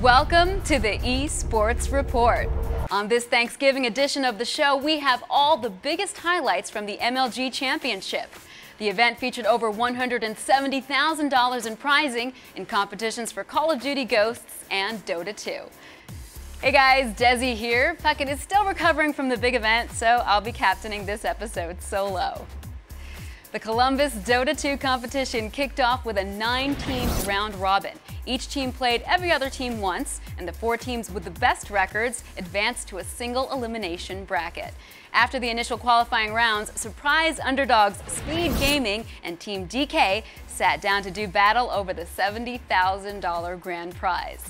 Welcome to the Esports Report. On this Thanksgiving edition of the show, we have all the biggest highlights from the MLG Championship. The event featured over $170,000 in prizing in competitions for Call of Duty Ghosts and Dota 2. Hey guys, Desi here. Puckett is still recovering from the big event, so I'll be captaining this episode solo. The Columbus Dota 2 competition kicked off with a 9-team round robin. Each team played every other team once, and the 4 teams with the best records advanced to a single elimination bracket. After the initial qualifying rounds, surprise underdogs Speed Gaming and Team DK sat down to do battle over the $70,000 grand prize.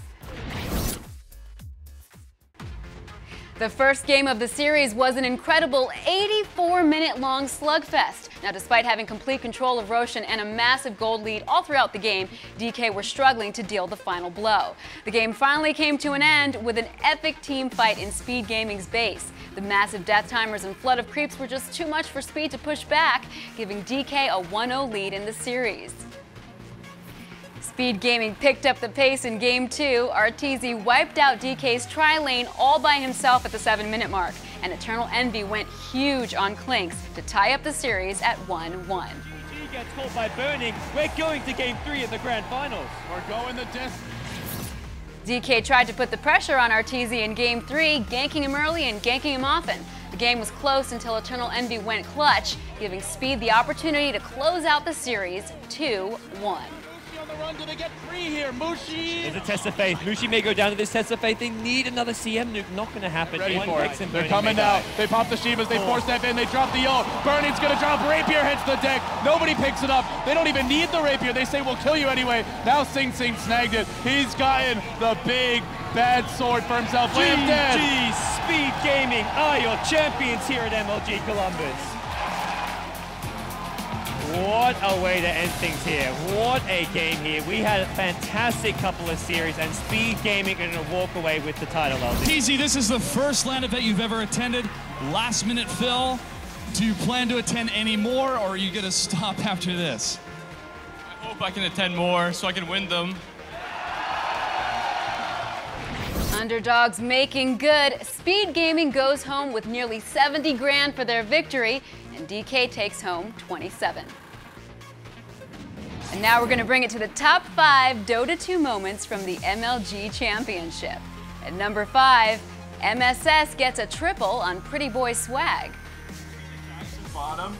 The first game of the series was an incredible 84-minute-long slugfest. Now, despite having complete control of Roshan and a massive gold lead all throughout the game, DK were struggling to deal the final blow. The game finally came to an end with an epic team fight in Speed Gaming's base. The massive death timers and flood of creeps were just too much for Speed to push back, giving DK a 1-0 lead in the series. Speed Gaming picked up the pace in Game 2. Arteezy wiped out DK's tri-lane all by himself at the 7-minute mark, and Eternal Envy went huge on Clinks to tie up the series at 1-1. He gets caught by Burning. We're going to Game 3 in the Grand Finals. We're going the distance. DK tried to put the pressure on Arteezy in Game 3, ganking him early and ganking him often. The game was close until Eternal Envy went clutch, giving Speed the opportunity to close out the series 2-1. On the run, do they get 3 here? Mushi! There's a test of faith. Mushi may go down to this test of faith. They need another CM nuke. Not going to happen. Ready for it. They're coming now. They pop the Shivas. They force step in. They drop the ult. Burning's going to drop. Rapier hits the deck. Nobody picks it up. They don't even need the Rapier. They say, we'll kill you anyway. Now Sing Sing snagged it. He's gotten the big, bad sword for himself. GG, Speed Gaming are your champions here at MLG Columbus. What a way to end things here. What a game here. We had a fantastic couple of series, and Speed Gaming are going to walk away with the title. Arteezy, this is the first LAN event you've ever attended. Last minute fill. Do you plan to attend any more, or are you going to stop after this? I hope I can attend more so I can win them. Underdogs making good. Speed Gaming goes home with nearly 70 grand for their victory, and DK takes home 27. And now we're going to bring it to the top 5 Dota 2 moments from the MLG Championship. At number 5, MSS gets a triple on Pretty Boy Swag. Bottom.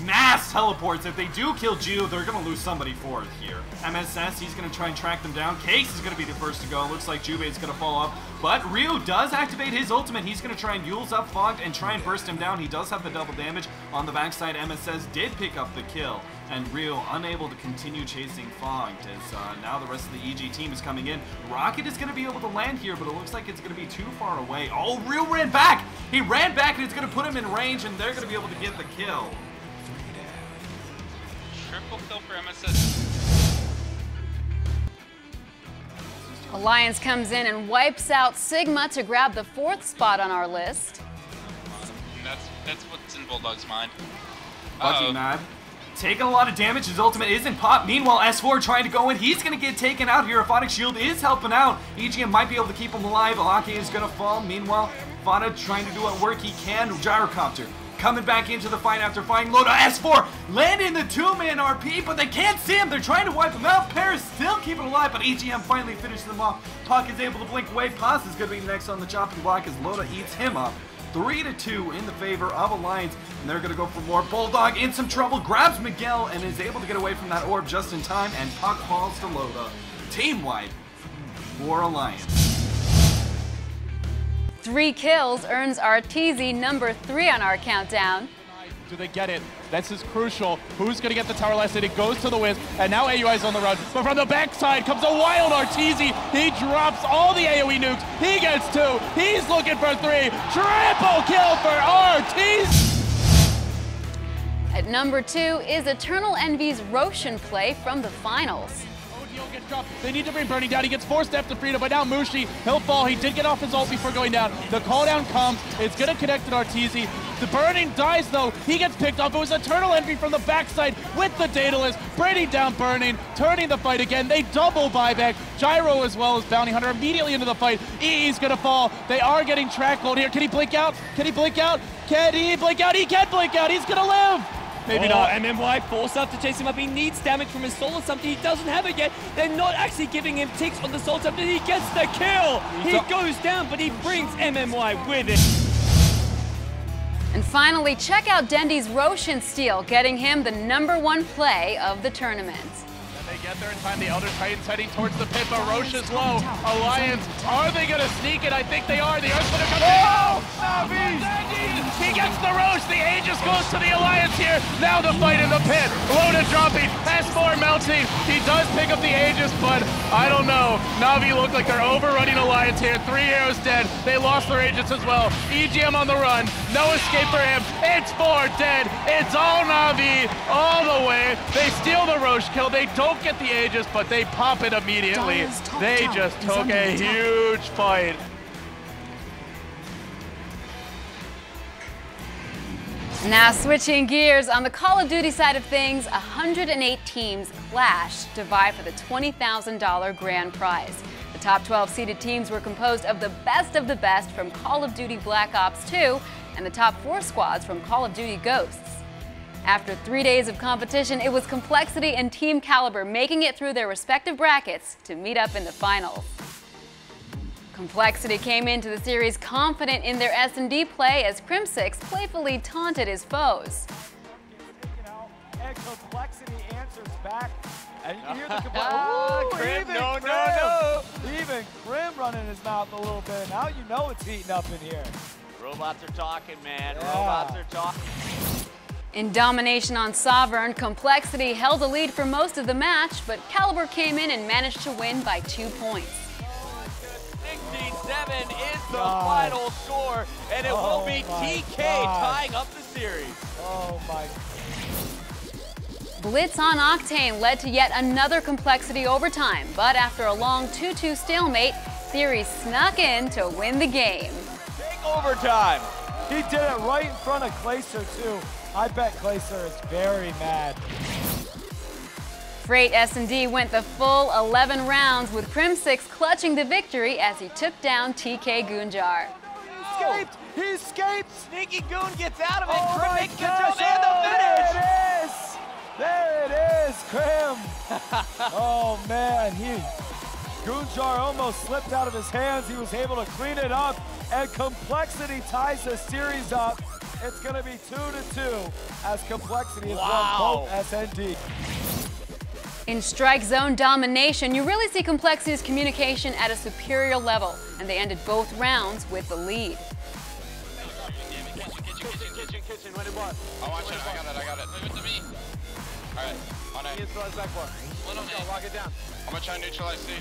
Mass teleports. If they do kill Geo, they're going to lose somebody fourth here. MSS, he's going to try and track them down. Case is going to be the first to go. Looks like Jubade's going to fall up. But Ryu does activate his ultimate. He's going to try and Yule's up Fogged and try and burst him down. He does have the double damage. On the backside, MSS did pick up the kill. And Ryu unable to continue chasing Fogged as now the rest of the EG team is coming in. Rocket is going to be able to land here, but it looks like it's going to be too far away. Oh, Ryu ran back! He ran back and it's going to put him in range, and they're going to be able to get the kill. Triple kill for MSS. Alliance comes in and wipes out Sigma to grab the 4th spot on our list. That's what's in Bulldog's mind. Watching Mad. Taking a lot of damage. His ultimate isn't popped. Meanwhile, S4 trying to go in. He's going to get taken out here. Aphotic Shield is helping out. EGM might be able to keep him alive. Alaki is going to fall. Meanwhile, Fana trying to do what work he can. Gyrocopter coming back into the fight after finding Loda. S4 landing the 2-man RP, but they can't see him. They're trying to wipe him out. Paris still keeping alive, but EGM finally finishes them off. Puck is able to blink away. Paz is going to be next on the chopping block as Loda eats him up. 3-2 in the favor of Alliance, and they're going to go for more. Bulldog in some trouble, grabs Miguel, and is able to get away from that orb just in time, and Puck falls to Loda. Team-wide for Alliance. 3 kills earns Arteezy number 3 on our countdown. Do they get it? This is crucial. Who's going to get the tower last hit? It goes to the Wiz, and now AUI is on the run. But from the backside comes a wild Arteezy. He drops all the AoE nukes. He gets 2. He's looking for 3. Triple kill for Arteezy. At number 2 is Eternal Envy's Roshan play from the finals. He'll get dropped. They need to bring Burning down. He gets forced after Frida, but now Mushi, he'll fall. He did get off his ult before going down. The call down comes. It's going to connect to Arteezy. The Burning dies, though. He gets picked up. It was Eternal Envy from the backside with the Daedalus, bringing down Burning, turning the fight again. They double buyback. Gyro as well as Bounty Hunter immediately into the fight. EE's going to fall. They are getting track hold here. Can he blink out? Can he blink out? Can he blink out? He can blink out. He's going to live. Maybe not. MMY forced up to chase him up. He needs damage from his soul or something. He doesn't have it yet. They're not actually giving him ticks on the soul something. He gets the kill. He goes down, but he brings MMY with it. And finally, check out Dendi's Roshan Steal, getting him the #1 play of the tournament. They get there in time. The Elder Titans heading towards the pit, but Roche is low. Alliance, are they going to sneak it? I think they are. The Earthsplitter comes in. Oh! Navi! He gets the Roche. The Aegis goes to the Alliance here. Now the fight in the pit. Loda dropping. S4 melting. He does pick up the Aegis, but I don't know. Navi look like they're overrunning Alliance here. 3 arrows dead. They lost their Aegis as well. EGM on the run. No escape for him. It's 4 dead. It's all Navi all the way. They steal the Roche kill. They don't get the Aegis, but they pop it immediately. They just took a huge fight. Now switching gears, on the Call of Duty side of things, 108 teams clashed to vie for the $20,000 grand prize. The top 12 seeded teams were composed of the best from Call of Duty Black Ops 2 and the top 4 squads from Call of Duty Ghosts. After 3 days of competition, it was Complexity and Team Caliber making it through their respective brackets to meet up in the finals. Complexity came into the series confident in their S&D play as Crimsix playfully taunted his foes. And Complexity answers back. And you can hear the Crim, no. Even Crim running his mouth a little bit. Now you know it's heating up in here. Robots are talking, man. Yeah. Robots are talking. In domination on Sovereign, Complexity held the lead for most of the match, but Caliber came in and managed to win by 2 points. 67 is the final score, and it will be TK tying up the series. Oh my. Blitz on Octane led to yet another Complexity overtime, but after a long 2-2 stalemate, Theory snuck in to win the game. Big overtime. He did it right in front of Clayster too. I bet Clayster is very mad. Freight S&D went the full 11 rounds with Crimsix clutching the victory as he took down TK Goonjar. He escaped! Sneaky Goon gets out of it. Crim makes the jump and the finish! There it is, Crim! Oh man, Goonjar almost slipped out of his hands. He was able to clean it up, and Complexity ties the series up. It's going to be 2-2 as Complexity has won both S&D. In Strike Zone domination, you really see Complexity's communication at a superior level, and they ended both rounds with the lead. Kitchen, what do you want? I watch it, I got it. Leave it to me. Alright, on A. He throws back for it. Let's go, lock it down. I'm gonna try and neutralize C.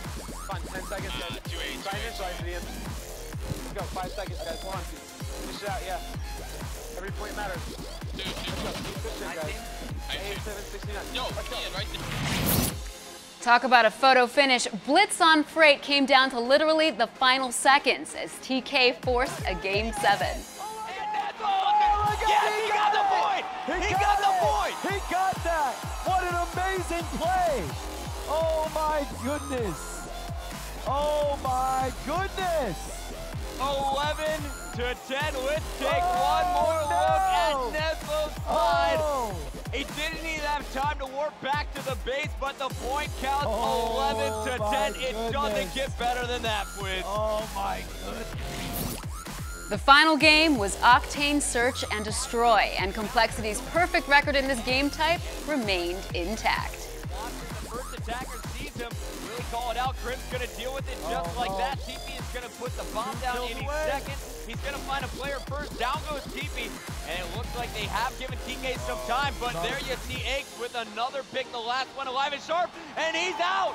Fine, 10 seconds, guys. 2-8. Try and neutralize it, Ian. Let's go, 5 seconds, guys. 1, 2. Finish it out, yeah. Every point matters. 2. Let's go, keep pushing, guys. 8-7-69. Yo, let's go. Ian, right there. Talk about a photo finish. Blitz on Freight came down to literally the final seconds as TK forced a Game 7. Yes, he got the point! He got the point! He got that! What an amazing play! Oh my goodness! Oh my goodness! 11-10. Let's take one more look at Nefo's side. He didn't even have time to warp back to the base, but the point counts 11-10. It doesn't get better than that, Fwiz. Oh my goodness. The final game was Octane Search and Destroy, and Complexity's perfect record in this game type remained intact. The first attacker sees him, really call it out. Crim's gonna deal with it just like that. TP is gonna put the bomb down any second. He's gonna find a player first. Down goes TP, and it looks like they have given TK some time, but there you see Aches with another pick, the last one alive is Sharp, and he's out!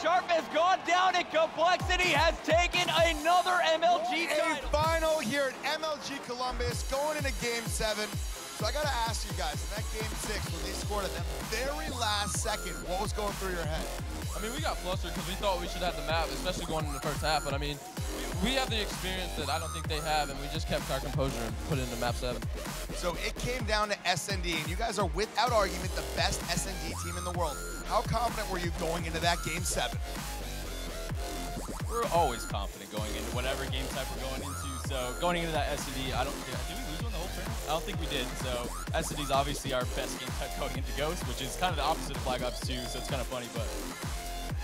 Sharp has gone down, and Complexity has taken another MLG title. A final here at MLG Cologne. Columbus going into Game 7. So I got to ask you guys, in that Game 6, when they scored at the very last second, what was going through your head? I mean, we got flustered because we thought we should have the map, especially going in the first half. But I mean, we have the experience that I don't think they have, and we just kept our composure and put it into map 7. So it came down to SND, and you guys are, without argument, the best SND team in the world. How confident were you going into that Game 7? We're always confident going into whatever game type we're going into. So going into that SND, did we lose one the whole tournament? I don't think we did. So SND is obviously our best game type going into Ghost, which is kind of the opposite of Black Ops 2. So it's kind of funny, but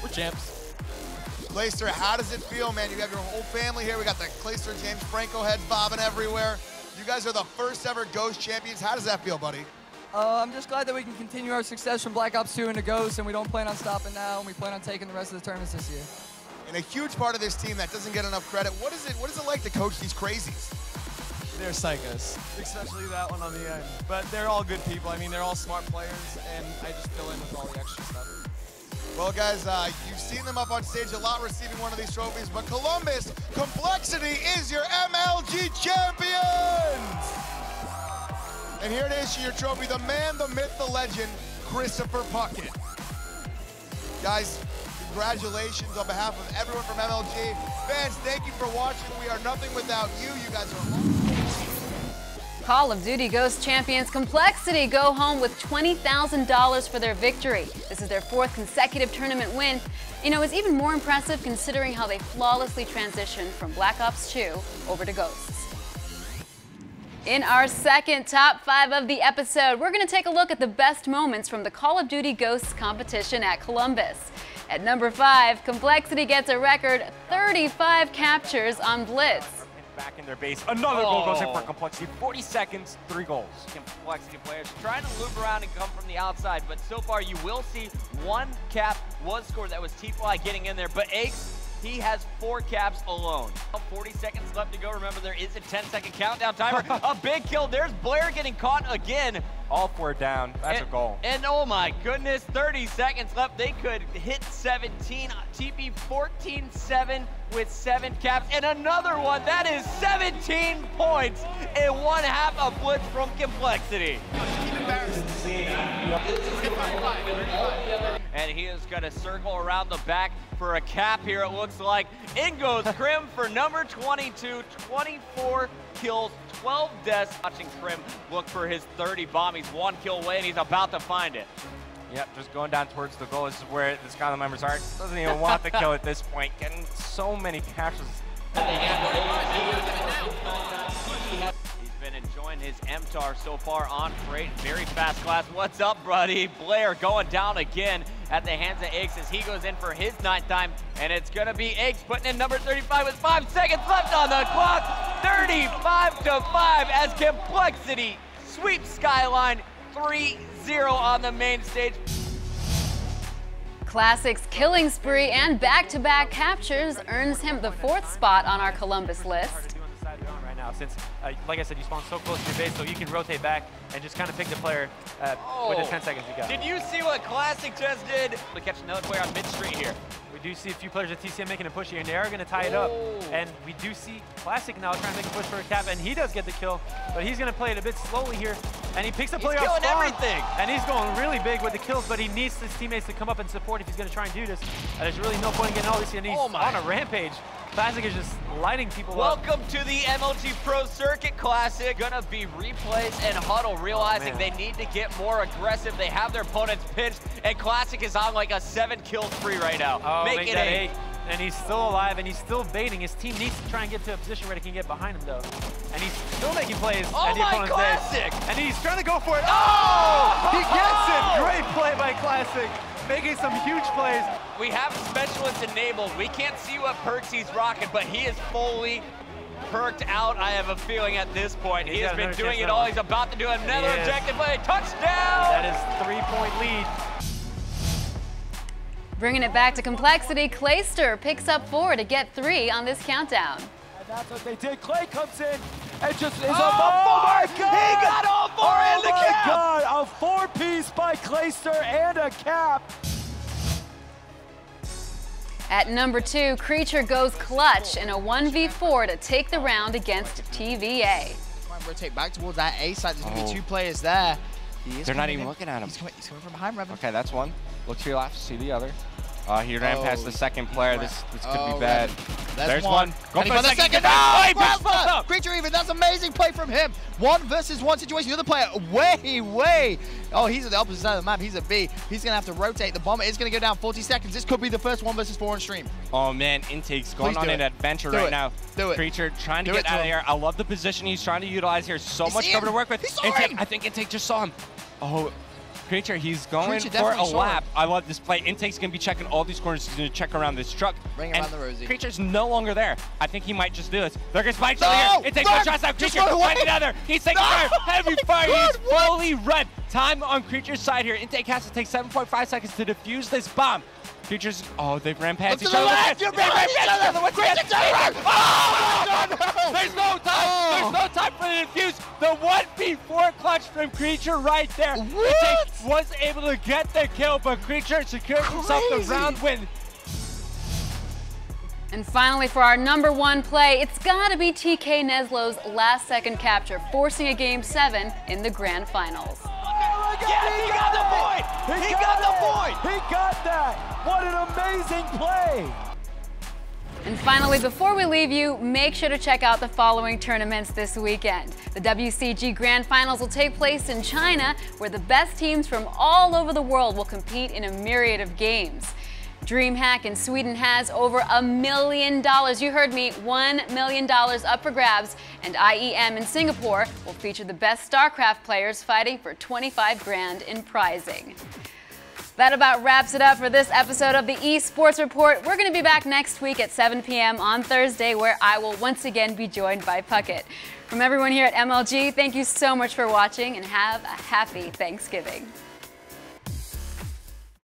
we're champs. Clayster, how does it feel, man? You have your whole family here. We got the Clayster James Franco heads bobbing everywhere. You guys are the first ever Ghost champions. How does that feel, buddy? I'm just glad that we can continue our success from Black Ops 2 into Ghost, and we don't plan on stopping now, and we plan on taking the rest of the tournaments this year. And a huge part of this team that doesn't get enough credit. What is it like to coach these crazies? They're psychos, especially that one on the end. But they're all good people. I mean, they're all smart players, and I just fill in with all the extra stuff. Well, guys, you've seen them up on stage a lot receiving one of these trophies, but Columbus, Complexity is your MLG champions! And here it is, your trophy, the man, the myth, the legend, Christopher Puckett. Guys, congratulations on behalf of everyone from MLG. Fans, thank you for watching. We are nothing without you. You guys are Call of Duty Ghost champions Complexity go home with $20,000 for their victory. This is their 4th consecutive tournament win. You know, it's even more impressive considering how they flawlessly transitioned from Black Ops 2 over to Ghosts. In our second top 5 of the episode, we're going to take a look at the best moments from the Call of Duty Ghosts competition at Columbus. At number 5, Complexity gets a record 35 captures on Blitz. Back in their base. Another goal goes in for Complexity. 40 seconds, 3 goals. Complexity players trying to loop around and come from the outside, but so far you will see 1 cap was scored. That was T-Fly getting in there, but Ace, he has 4 caps alone. 40 seconds left to go. Remember, there is a 10-second countdown timer. A big kill. There's Blair getting caught again. All 4 down. That's a goal. And oh my goodness, 30 seconds left. They could hit 17. TP 14-7 with 7 caps. And another one. That is 17 points in 1/2 of Blitz from Complexity. And he is going to circle around the back for a cap here, it looks like. In goes Krim for number 22, 24 kills, 12 deaths. Watching Krim look for his 30 bomb. He's 1 kill away, and he's about to find it. Yep, just going down towards the goal. This is where the Skyline members are. Doesn't even want the kill at this point. Getting so many captures. He's been enjoying his MTAR so far on Freight. Very fast class. What's up, buddy? Blair going down again at the hands of Eggs as he goes in for his 9th time. And it's going to be Eggs putting in number 35 with 5 seconds left on the clock. 35-5 as Complexity sweeps Skyline 3-0 on the main stage. Classic's killing spree and back-to-back captures earns him the 4th spot on our Columbus list. Since, like I said, you spawn so close to your base, so you can rotate back and just kind of pick the player with the 10 seconds you got. Did you see what Classic just did? We catch another player on mid-street here. We do see a few players at TCM making a push here, and they are going to tie it up. And we do see Classic now trying to make a push for a cap, and he does get the kill, but he's going to play it a bit slowly here. And he picks a player off spawn, everything. And he's going really big with the kills, but he needs his teammates to come up and support if he's going to try and do this. And there's really no point in getting all this, and he's on a rampage. Classic is just lighting people up. Welcome to the MLG Pro Circuit Classic. Gonna be replays and Huddle realizing they need to get more aggressive. They have their opponents pinched, and Classic is on like a 7-kill spree right now. Make it 8. And he's still alive, and he's still baiting. His team needs to try and get to a position where they can get behind him, though. And he's still making plays at the opponent's Classic! And he's trying to go for it. Oh! He gets it! Great play by Classic. Making some huge plays. We have specialists enabled. We can't see what perks he's rocking, but he is fully perked out, I have a feeling, at this point. He has been doing it all. He's about to do another objective play. Touchdown! That is 3-point lead. Bringing it back to Complexity, Clayster picks up 4 to get 3 on this countdown. And that's what they did. Clay comes in and just is oh my God! He got all 4 and the cap! Oh my God, a 4-piece by Clayster and a cap. At number 2, Creature goes clutch in a 1v4 to take the round against TVA. and rotate back towards that A side. There's going to be 2 players there. They're not even looking at him. He's coming from behind, Revan. Okay, that's one. Look to your left, see the other. He ran past the second player. This could be bad. There's one. Go for the second. Oh, Creature even. That's amazing play from him. 1 versus 1 situation. The other player way. Oh, he's at the opposite side of the map. He's at B. He's going to have to rotate. The bomber is going to go down 40 seconds. This could be the first 1 versus 4 on stream. Oh, man. Intake's going on an adventure right now. Creature trying to get out of here. I love the position he's trying to utilize here. So much cover to work with. I think Intake just saw him. Oh, Creature, he's going for a lap. I love this play. Intake's going to be checking all these corners. He's going to check around this truck. Bring around the Rosie. Creature's no longer there. I think he might just do this. They're going to spike each other here. Intake's going to try out Creature. Find another. He's taking fire. Heavy fire. He's fully red. Time on Creature's side here. Intake has to take 7.5 seconds to defuse this bomb. Creatures, they've ran past each other. You're behind each other. There's no time. There's no time for the defuse. The 1v4 clutch from Creature right there. Intake was able to get the kill, but Creature secured himself the round win. And finally, for our #1 play, it's got to be TK Neslow's last-second capture, forcing a Game 7 in the Grand Finals. Yes, he got the point! He got the point! He got that! What an amazing play! And finally, before we leave you, make sure to check out the following tournaments this weekend. The WCG Grand Finals will take place in China, where the best teams from all over the world will compete in a myriad of games. DreamHack in Sweden has over $1 million. You heard me, $1 million up for grabs. And IEM in Singapore will feature the best StarCraft players fighting for 25 grand in prizing. That about wraps it up for this episode of the Esports Report. We're going to be back next week at 7 p.m. on Thursday, where I will once again be joined by Puckett. From everyone here at MLG, thank you so much for watching and have a happy Thanksgiving.